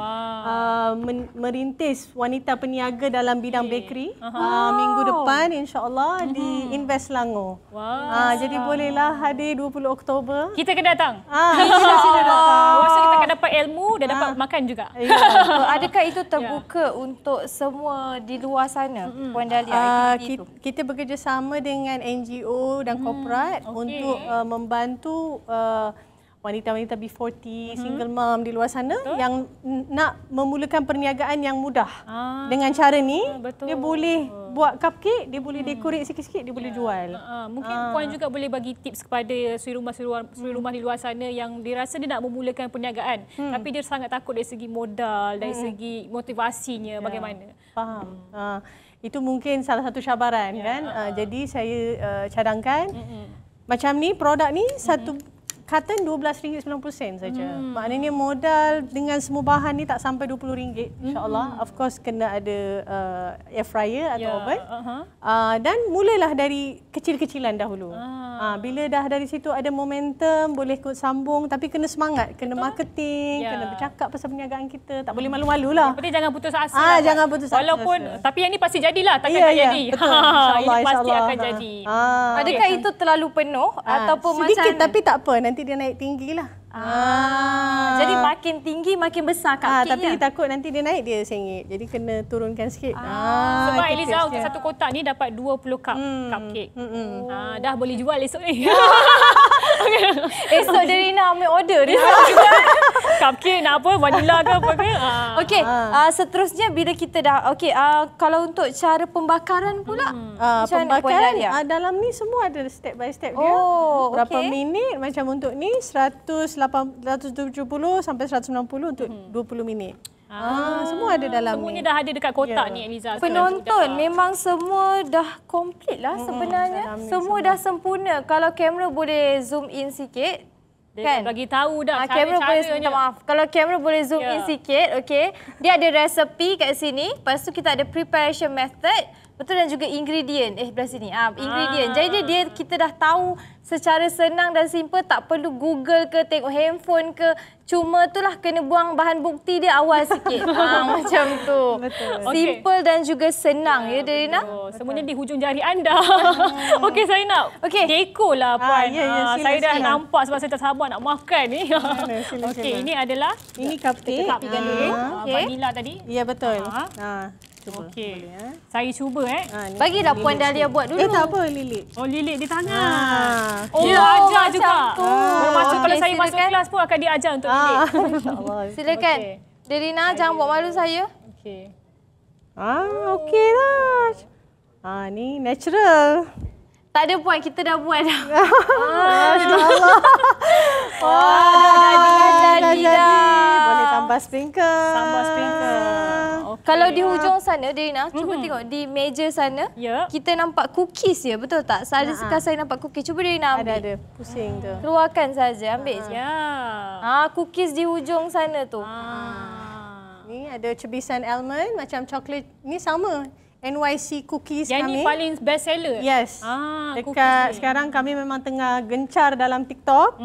merintis wanita peniaga dalam bidang bakery. Minggu depan insya-Allah di Invest Selangor. Jadi bolehlah hadir 20 Oktober. Kita kena datang. Sila datang. Maksud kita akan dapat ilmu dan dapat makan juga. Adakah itu terbuka untuk semua di luar sana, Puan Dahlia? Kita bekerjasama dengan NGO dan korporat untuk membantu wanita-wanita B40, single mom di luar sana yang nak memulakan perniagaan yang mudah. Dengan cara ni, dia boleh buat cupcake, dia boleh decorate sikit-sikit, dia boleh jual. Mungkin Puan juga boleh bagi tips kepada suri rumah di luar sana yang dirasa dia nak memulakan perniagaan tapi dia sangat takut dari segi modal, dari segi motivasinya bagaimana? Faham. Itu mungkin salah satu cabaran kan. Jadi saya cadangkan macam ni, produk ni satu carton RM12.90 saja. Maknanya modal dengan semua bahan ni tak sampai RM20 insya-Allah. Of course kena ada air fryer atau oven. Dan mulalah dari kecil-kecilan dahulu. Bila dah dari situ ada momentum, boleh ikut sambung tapi kena semangat, kena marketing, kena bercakap pasal perniagaan kita. Tak boleh malu-malulah. Tapi jangan putus asa. Jangan putus asa. Walaupun tapi yang ni pasti jadilah, takkan tak jadi. Betul. Ini pasti akan jadi. Adakah itu terlalu penuh ataupun sedikit macam tapi tak apa, nanti dia naik tinggi lah. Jadi makin tinggi makin besar cupcake-nya. Tapi takut nanti dia naik dia RM1. Jadi kena turunkan sikit. Sebab Eliza untuk satu kotak ni dapat 20 cup cupcake. Dah boleh jual esok ni. Esok Derina ambil order dia. Cupcake nak apa? Vanilla ke apa ke? Okey, seterusnya bila kita dah kalau untuk cara pembakaran pula. Pembakaran dalam ni semua ada step by step dia. Berapa minit macam untuk ni 170 sampai 190 untuk 20 minit. Semua ada dalam semuanya ni. dah ada dekat kotak ni Eliza. Penonton memang semua dah komplit lah sebenarnya. Semua dah sempurna. Kalau kamera boleh zoom in sikit. Kan? Bagi tahu dah kamera boleh, cara-caranya. maaf. Kalau kamera boleh zoom in sikit, okey. Dia ada resepi kat sini. Lepas tu kita ada preparation method. Betul, dan juga ingredient. Belah sini. Ingredient. Jadi kita dah tahu secara senang dan simple, tak perlu Google ke, tengok handphone ke. Cuma itulah kena buang bahan bukti dia awal sikit. Macam tu. Betul. Simple dan juga senang ya Derina. Semuanya di hujung jari anda. Okey, saya nak dekor lah Puan. Saya dah nampak sebab saya tak sabar nak makan ni. Okey, ini adalah cupcake. Cupcake dulu. Vanilla tadi. Ya, betul. Okey. Saya cuba Bagilah Puan Dahlia buat dulu. Tak apa, lilit. Lilit di tangan. Dia Oh, ajar macam juga. tu. Kalau saya masuk silakan. kelas pun akan diajar untuk lilit. InsyaAllah. Silakan. Derina, jangan buat malu saya. Okey. Okey lah. Ni natural. Tak ada puan, kita dah buat dah. Masya-Allah. Dah jadi. Boleh tambah sprinkle. Tambah sprinkle. Okay. Kalau di hujung sana, Derina, cuba tengok di meja sana. Ya. Kita nampak cookies ya, betul tak? Sekali saya nampak cookies. Cuba Derina ambil. Ada. Pusing tu. Keluarkan saja, ambil je. Ya. Cookies di hujung sana tu. Ni ada cebisan almond macam coklat. Ni sama. NYC cookies Yang kami. ni paling best seller. Yes. Cookies Dekat ni. sekarang kami memang tengah gencar dalam TikTok.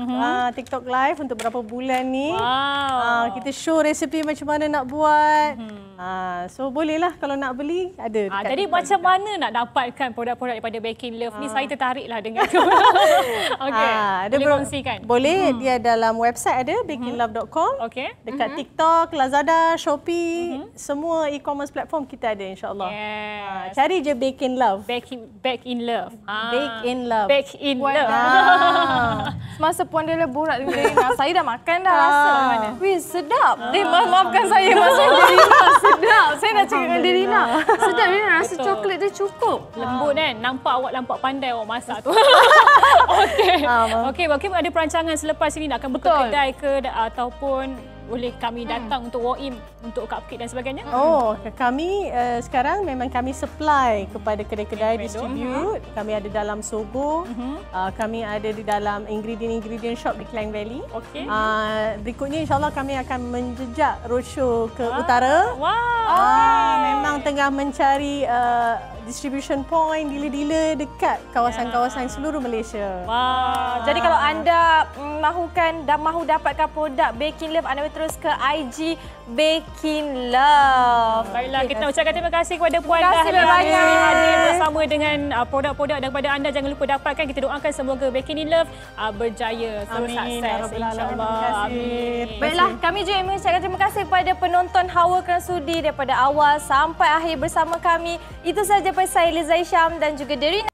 TikTok live untuk berapa bulan ni. Wow. Kita show resipi macam mana nak buat. So bolehlah kalau nak beli ada dekat Jadi TikTok macam juga. mana nak dapatkan produk-produk daripada Baking Love ni? Saya tertariklah dengan tu. Okey. Boleh kongsikan? Boleh, dia dalam website ada bakinglove.com. Okey. Dekat TikTok, Lazada, Shopee, semua e-commerce platform kita ada insya-Allah. Yes. Cari je Bake in Love. Back in Love. Bake in Love. Bake in Love. Semasa puan dia borak dengan Derina, saya dah makan dah rasa. Wih, sedap. Maafkan saya masuk Derina. Sedap. Saya dah cakap dengan Derina. Sedap Derina, rasa coklat dia cukup. Lembut kan? Nampak awak pandai awak masak tu. Okey, ada perancangan selepas ini nak akan buka kedai ke ataupun boleh kami datang untuk walk-in untuk cupcake dan sebagainya? Kami sekarang memang kami supply kepada kedai-kedai distribute. Kami ada dalam Sogo. Kami ada di dalam ingredient shop di Klang Valley. Okey. Berikutnya insyaAllah kami akan menjejak roadshow ke utara. Memang tengah mencari distribution point, dealer-dealer dekat kawasan-kawasan seluruh Malaysia. Jadi kalau anda mahu dapatkan produk Baking Love, anda boleh terus ke IG Baking Love. Baiklah, kita ucapkan terima kasih kepada Puan Terima kasih Dahlia banyak. hadir bersama dengan produk-produk daripada anda. Jangan lupa dapatkan. Kita doakan semoga Baking in Love berjaya, terus sukses insya-Allah. Amin. Baiklah, kami juga mengucapkan terima kasih kepada penonton Hawa kerana sudi daripada awal sampai akhir bersama kami. Itu saja daripada saya, Liza Isham dan juga Derina.